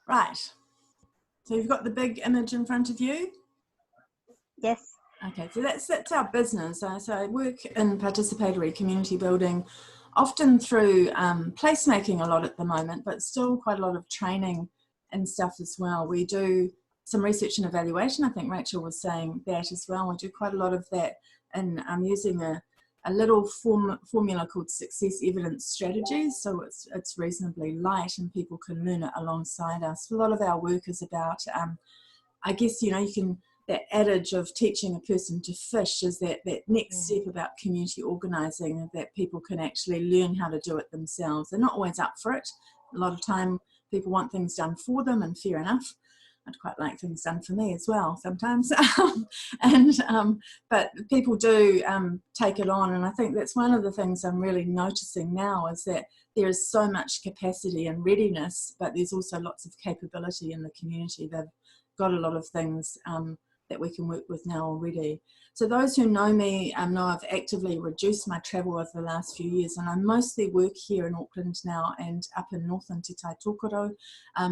Right. So you've got the big image in front of you? Yes. Okay, so that's our business. So I work in participatory community building, often through placemaking a lot at the moment, but still quite a lot of training and stuff as well. We do some research and evaluation. I think Rachel was saying that as well. We do quite a lot of that, and I'm using a little formula called success evidence strategies. So it's reasonably light and people can learn it alongside us. A lot of our work is about, I guess, you know, you can, that adage of teaching a person to fish is that next step about community organising, that people can actually learn how to do it themselves. They're not always up for it. A lot of time people want things done for them, and fair enough. I'd quite like things done for me as well sometimes. But people do take it on, and I think that's one of the things I'm really noticing now is that there is so much capacity and readiness, but there's also lots of capability in the community. They've got a lot of things that we can work with now already. So those who know me know I've actively reduced my travel over the last few years, and I mostly work here in Auckland now and up in northern Te Tai Tokoro,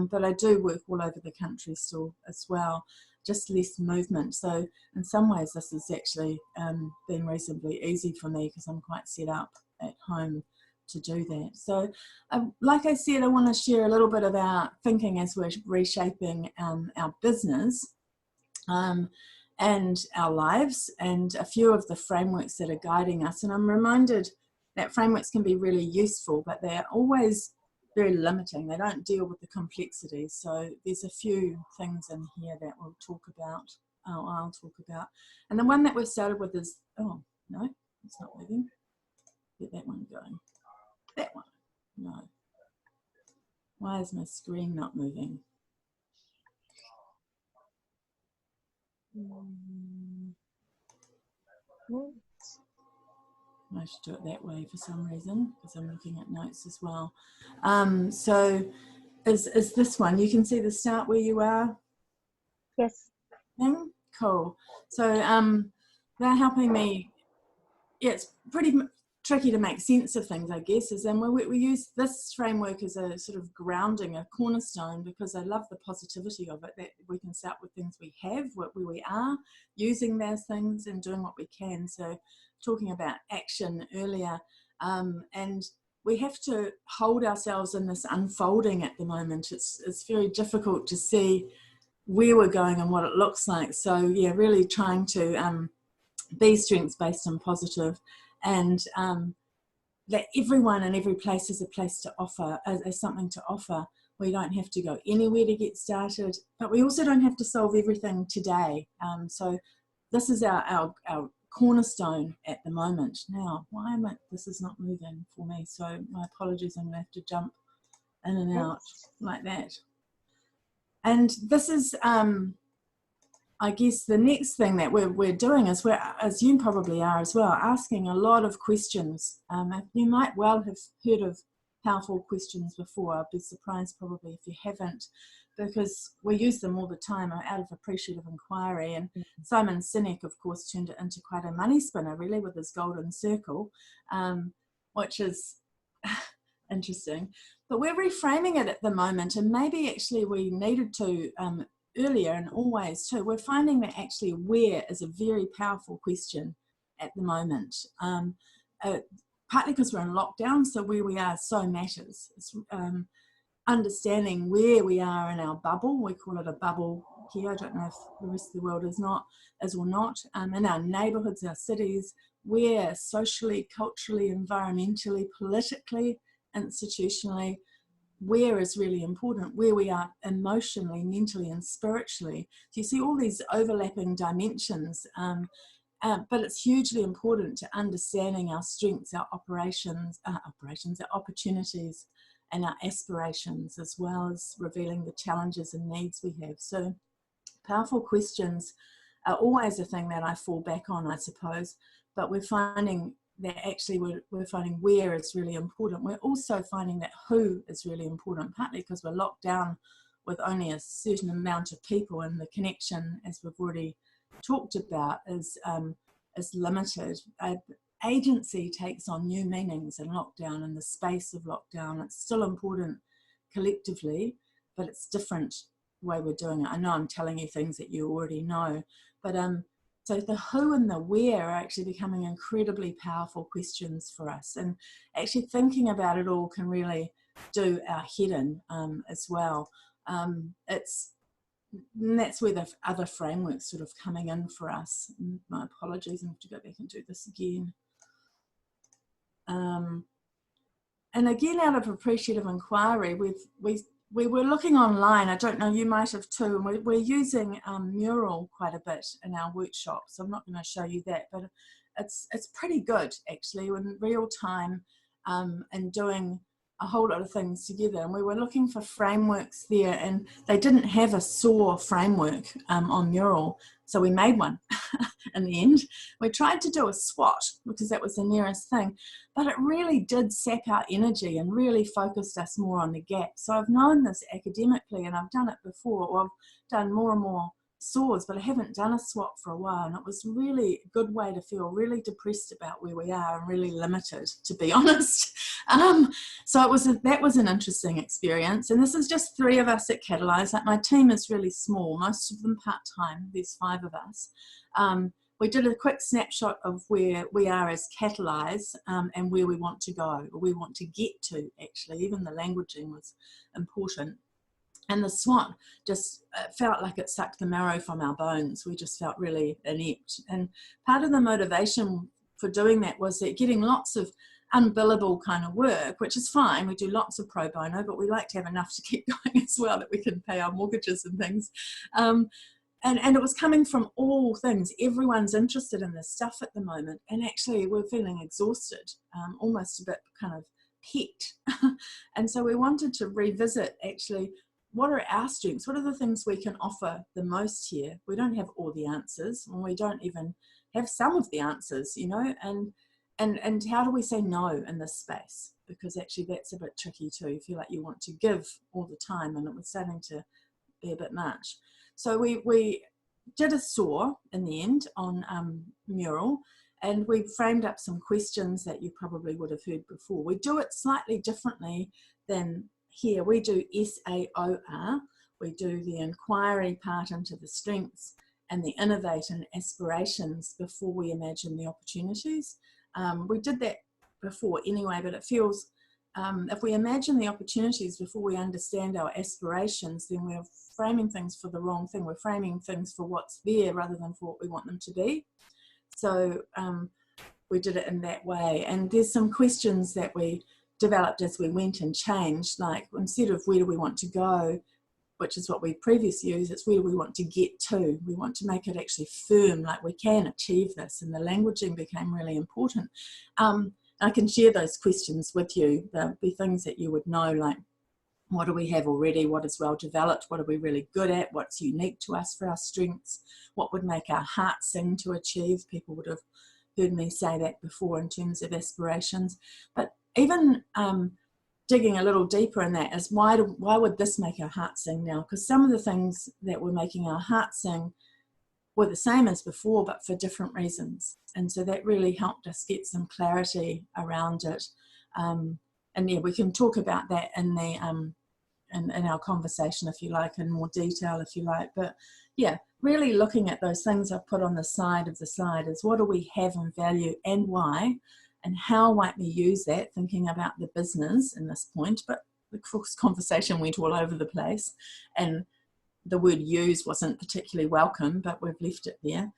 but I do work all over the country still as well, just less movement. So in some ways this has actually been reasonably easy for me because I'm quite set up at home to do that. So like I said, I want to share a little bit of our thinking as we're reshaping our business and our lives, and a few of the frameworks that are guiding us. And I'm reminded that frameworks can be really useful, but they're always very limiting. They don't deal with the complexities. So there's a few things in here that we'll talk about, I'll talk about. And the one that we've started with is, oh, no, it's not moving. Get that one going. That one, no. Why is my screen not moving? I should do it that way for some reason, because I'm looking at notes as well. So is this one, you can see the start where you are? Yes. Cool. So they're helping me. Yeah, it's pretty tricky to make sense of things, I guess, is then we use this framework as a sort of grounding, a cornerstone, because I love the positivity of it, that we can start with things we have, where we are, using those things and doing what we can. So talking about action earlier, and we have to hold ourselves in this unfolding at the moment. It's very difficult to see where we're going and what it looks like. So yeah, really trying to be strengths-based and positive, and that everyone and every place has a place to offer, as something to offer. We don't have to go anywhere to get started, but we also don't have to solve everything today. So this is our cornerstone at the moment. Now, why am I, this is not moving for me, so my apologies, I'm gonna have to jump in and out like that. And this is, I guess the next thing that we're doing is we're, as you probably are as well, asking a lot of questions. You might well have heard of powerful questions before. I'd be surprised probably if you haven't, because we use them all the time out of appreciative inquiry. And Simon Sinek, of course, turned it into quite a money spinner, really, with his golden circle, which is interesting. But we're reframing it at the moment, and maybe actually we needed to earlier, and always too. We're finding that actually where is a very powerful question at the moment, partly because we're in lockdown, so where we are so matters. It's understanding where we are in our bubble. We call it a bubble here. I don't know if the rest of the world is or not. In our neighbourhoods, our cities, where socially, culturally, environmentally, politically, institutionally, where is really important, where we are emotionally, mentally, and spiritually. So you see all these overlapping dimensions, but it's hugely important to understanding our strengths, our our opportunities, and our aspirations, as well as revealing the challenges and needs we have. So powerful questions are always a thing that I fall back on, I suppose, but we're finding that actually we're finding where is really important. We're also finding that who is really important, partly because we're locked down with only a certain amount of people, and the connection, as we've already talked about, is limited. Agency takes on new meanings in lockdown, in the space of lockdown. It's still important collectively, but it's different way we're doing it. I know I'm telling you things that you already know, but so the who and the where are actually becoming incredibly powerful questions for us, and actually thinking about it all can really do our head in as well. That's where the other frameworks sort of coming in for us. My apologies, I have to go back and do this again. And again, out of appreciative inquiry, we were looking online. I don't know, you might have too, and we're using Mural quite a bit in our workshop, so I'm not going to show you that, but it's pretty good actually in real time and doing a whole lot of things together. And we were looking for frameworks there, and they didn't have a SOAR framework on Mural, so we made one in the end. We tried to do a SWOT because that was the nearest thing, but it really did sap our energy and really focused us more on the gap. So I've known this academically, and I've done it before, or I've done more and more SOARs, but I haven't done a SWOT for a while, and it was really a good way to feel really depressed about where we are and really limited, to be honest. So that was an interesting experience, and this is just 3 of us at Calayse. Like, my team is really small, most of them part-time. There's 5 of us. We did a quick snapshot of where we are as Calayse and where we want to go, or we want to get to, actually. Even the languaging was important. And the SWOT just felt like it sucked the marrow from our bones. We just felt really inept. And part of the motivation for doing that was that getting lots of unbillable kind of work, which is fine. We do lots of pro bono, but we like to have enough to keep going as well, that we can pay our mortgages and things. And it was coming from all things. Everyone's interested in this stuff at the moment. And actually we're feeling exhausted, almost a bit kind of peaked. And so we wanted to revisit actually, what are our strengths? What are the things we can offer the most here? We don't have all the answers, and we don't even have some of the answers, you know, and how do we say no in this space? Because actually that's a bit tricky too. You feel like you want to give all the time, and it was starting to be a bit much. So we did a SOAR in the end on Mural, and we framed up some questions that you probably would have heard before. We do it slightly differently than here. We do SAOR. We do the inquiry part into the strengths and the innovate and aspirations before we imagine the opportunities. We did that before anyway, but it feels, if we imagine the opportunities before we understand our aspirations, then we're framing things for the wrong thing. We're framing things for what's there rather than for what we want them to be. So we did it in that way. And there's some questions that we developed as we went and changed, like instead of where do we want to go, which is what we previously used, it's where do we want to get to. We want to make it actually firm, like we can achieve this, and the languaging became really important. I can share those questions with you. There'll be things that you would know, like what do we have already, what is well developed, what are we really good at, what's unique to us for our strengths, what would make our heart sing to achieve. People would have heard me say that before in terms of aspirations. But even digging a little deeper in that is why would this make our heart sing now? Because some of the things that were making our heart sing were the same as before, but for different reasons. And so that really helped us get some clarity around it. And yeah, we can talk about that in the in our conversation if you like, in more detail if you like. But yeah, really looking at those things I've put on the side of the slide is what do we have and value and why? And how might we use that, thinking about the business in this point, but the conversation went all over the place, and the word use wasn't particularly welcome, but we've left it there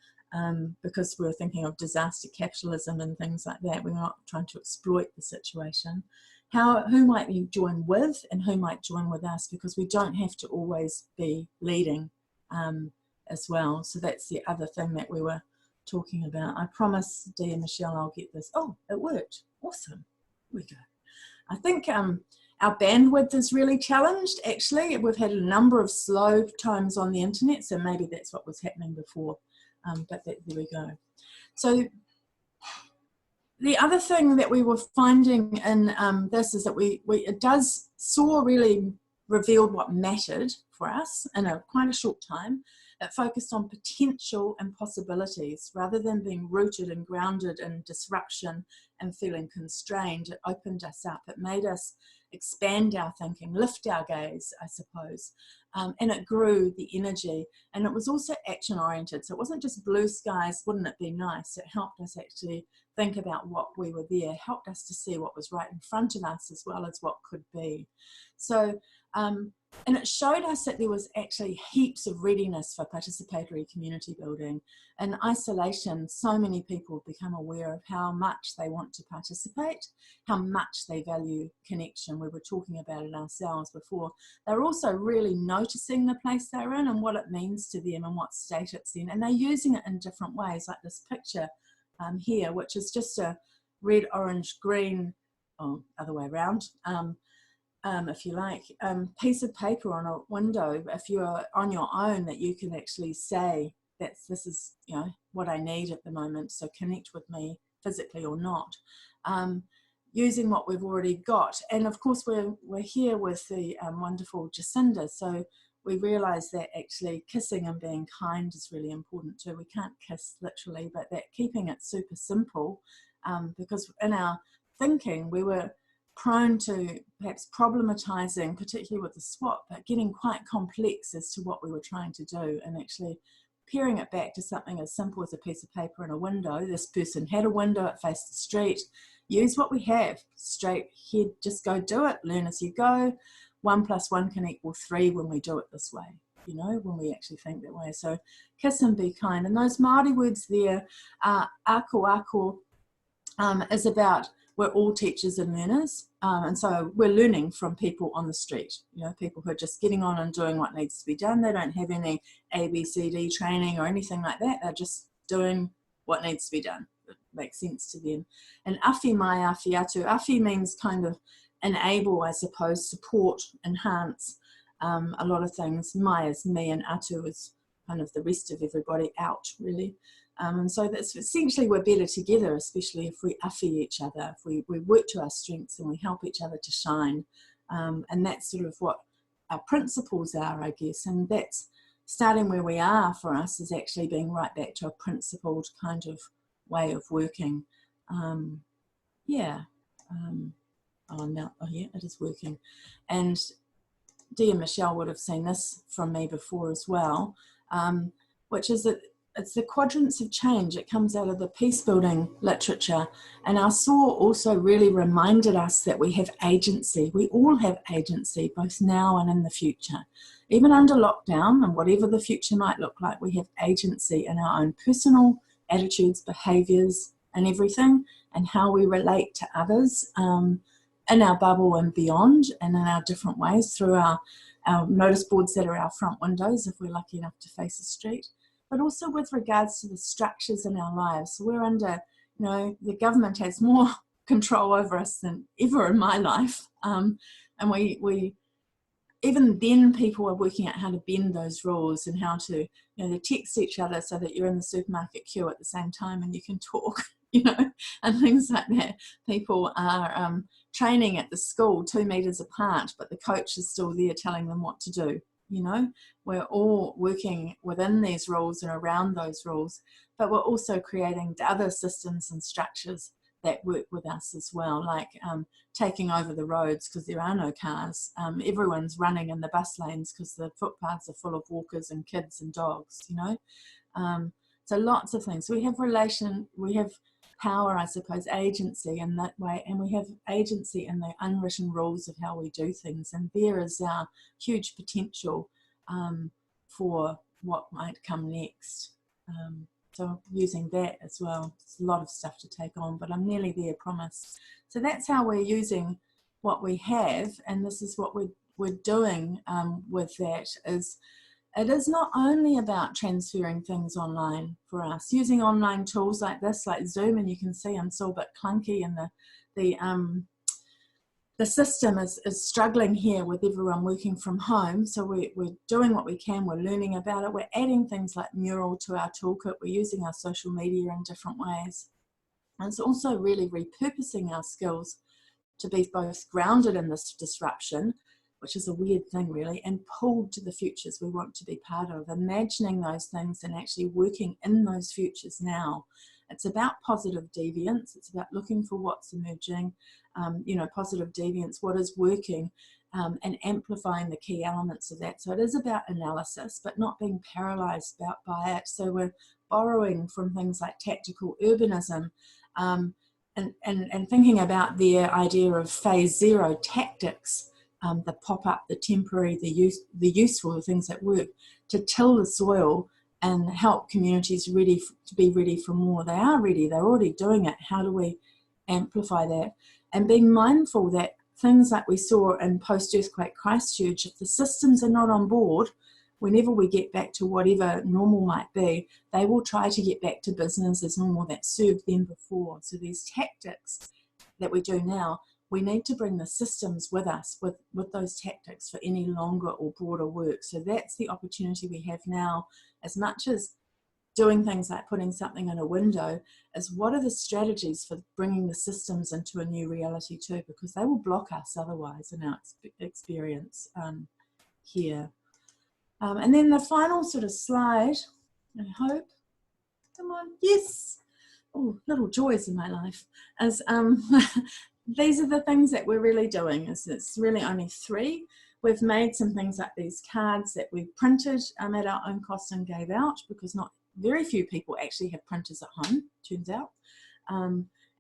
because we were thinking of disaster capitalism and things like that. We're not trying to exploit the situation. Who might we join with and who might join with us, because we don't have to always be leading as well. So that's the other thing that we were talking about. I promise, Dee and Michelle, I'll get this. Oh, it worked. Awesome. Here we go. I think our bandwidth is really challenged, actually. We've had a number of slow times on the internet, so maybe that's what was happening before. But there we go. So the other thing that we were finding in this is that SOAR really revealed what mattered for us in quite a short time. It focused on potential and possibilities rather than being rooted and grounded in disruption and feeling constrained. It opened us up. It made us expand our thinking, lift our gaze, I suppose. And it grew the energy, and it was also action oriented. So it wasn't just blue skies, wouldn't it be nice? It helped us actually think about what we were there, helped us to see what was right in front of us as well as what could be. So, and it showed us that there was actually heaps of readiness for participatory community building. In isolation, so many people become aware of how much they want to participate, how much they value connection. We were talking about it ourselves before. They're also really noticing the place they're in and what it means to them and what state it's in. And they're using it in different ways, like this picture here, which is just a red, orange, green, or other way around, if you like, piece of paper on a window, if you're on your own, that you can actually say, this is, you know, what I need at the moment, so connect with me physically or not, using what we've already got. And of course we're here with the wonderful Jacinda, so we realise that actually kissing and being kind is really important too. We can't kiss literally, but that keeping it super simple, because in our thinking we were prone to perhaps problematizing, particularly with the swap, but getting quite complex as to what we were trying to do, and actually paring it back to something as simple as a piece of paper and a window. This person had a window, it faced the street. Use what we have, straight ahead, just go do it, learn as you go. 1 + 1 can equal 3 when we do it this way, you know, when we actually think that way. So kiss and be kind. And those Māori words there, ako ako, is about we're all teachers and learners, and so we're learning from people on the street, you know, people who are just getting on and doing what needs to be done. They don't have any ABCD training or anything like that. They're just doing what needs to be done. It makes sense to them. And awhi mai, awhi atu. Awhi means kind of enable, I suppose, support, enhance a lot of things. Mai is me, and atu is kind of the rest of everybody out, really. And so that's essentially we're better together, especially if we awhi each other, if we work to our strengths and we help each other to shine. And that's sort of what our principles are, I guess. And that's starting where we are for us, is actually being right back to a principled kind of way of working. Yeah. Oh, yeah, it is working. And Dee and Michelle would have seen this from me before as well, which is that it's the quadrants of change. It comes out of the peace building literature. And our SOAR also really reminded us that we have agency. We all have agency, both now and in the future. Even under lockdown and whatever the future might look like, we have agency in our own personal attitudes, behaviours and everything, and how we relate to others in our bubble and beyond, and in our different ways through our notice boards that are our front windows if we're lucky enough to face a street. But also with regards to the structures in our lives. So we're under, you know, the government has more control over us than ever in my life. And we even then people are working out how to bend those rules and how to, you know, they text each other so that you're in the supermarket queue at the same time and you can talk, you know, and things like that. People are training at the school 2 meters apart, but the coach is still there telling them what to do. You know, we're all working within these rules and around those rules, but we're also creating other systems and structures that work with us as well, like taking over the roads because there are no cars. Everyone's running in the bus lanes because the footpaths are full of walkers and kids and dogs, you know. So lots of things. We have power, I suppose, agency in that way, and we have agency in the unwritten rules of how we do things, and there is our huge potential for what might come next. So using that as well, it's a lot of stuff to take on, but I'm nearly there, promise. So that's how we're using what we have, and this is what we're doing with that. It is not only about transferring things online for us, using online tools like this, like Zoom, and you can see I'm still a bit clunky, and the system is struggling here with everyone working from home. So we're doing what we can, we're learning about it, we're adding things like Mural to our toolkit, we're using our social media in different ways. And it's also really repurposing our skills to be both grounded in this disruption, which is a weird thing really, and pulled to the futures we want to be part of, imagining those things and actually working in those futures now. It's about positive deviance. It's about looking for what's emerging, you know, positive deviance, what is working, and amplifying the key elements of that. So it is about analysis, but not being paralyzed by it. So we're borrowing from things like tactical urbanism, and thinking about their idea of phase zero tactics, the pop-up, the temporary, the useful, the things that work, to till the soil and help communities to be ready for more. They are ready, they're already doing it. How do we amplify that? And being mindful that things like we saw in post-earthquake Christchurch, if the systems are not on board, whenever we get back to whatever normal might be, they will try to get back to business as normal that served them before. So these tactics that we do now, we need to bring the systems with us, with those tactics for any longer or broader work. So that's the opportunity we have now, as much as doing things like putting something in a window, is what are the strategies for bringing the systems into a new reality too, because they will block us otherwise in our experience here. And then the final sort of slide, I hope, come on, yes, oh, little joys in my life, is these are the things that we're really doing. It's really only 3. We've made some things like these cards that we printed at our own cost and gave out, because not very few people actually have printers at home, turns out.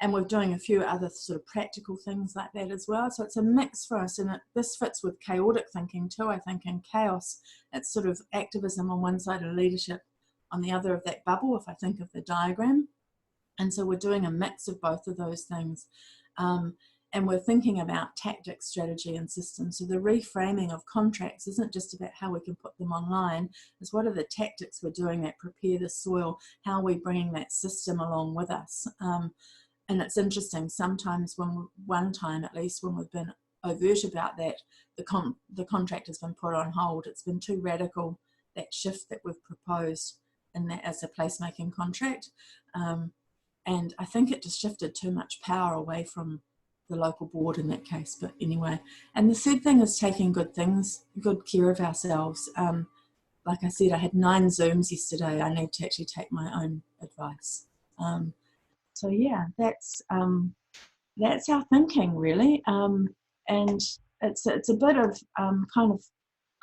And we're doing a few other sort of practical things like that as well. So it's a mix for us, and this fits with chaotic thinking too, I think. In chaos, it's sort of activism on one side and leadership on the other of that bubble, if I think of the diagram. And so we're doing a mix of both of those things. And we're thinking about tactics, strategy, and systems. So the reframing of contracts isn't just about how we can put them online, it's what are the tactics we're doing that prepare the soil, how are we bringing that system along with us. And it's interesting, sometimes one time at least, when we've been overt about that, the contract has been put on hold. It's been too radical, that shift that we've proposed in that as a placemaking contract. And I think it just shifted too much power away from the local board in that case, but anyway. And the third thing is taking good care of ourselves. Like I said, I had 9 Zooms yesterday. I need to actually take my own advice. So yeah, that's our thinking really. And it's a bit of kind of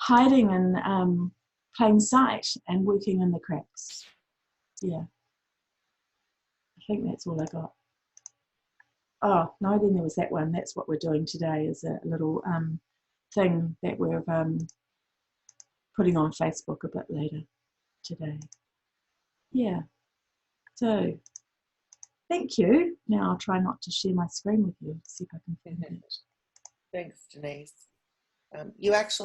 hiding in plain sight and working in the cracks. Yeah, I think that's all I got. Oh, no, then there was that one. That's what we're doing today, is a little thing that we're putting on Facebook a bit later today. Yeah, so thank you. Now I'll try not to share my screen with you, see if I can find it. Thanks, Denise. You actually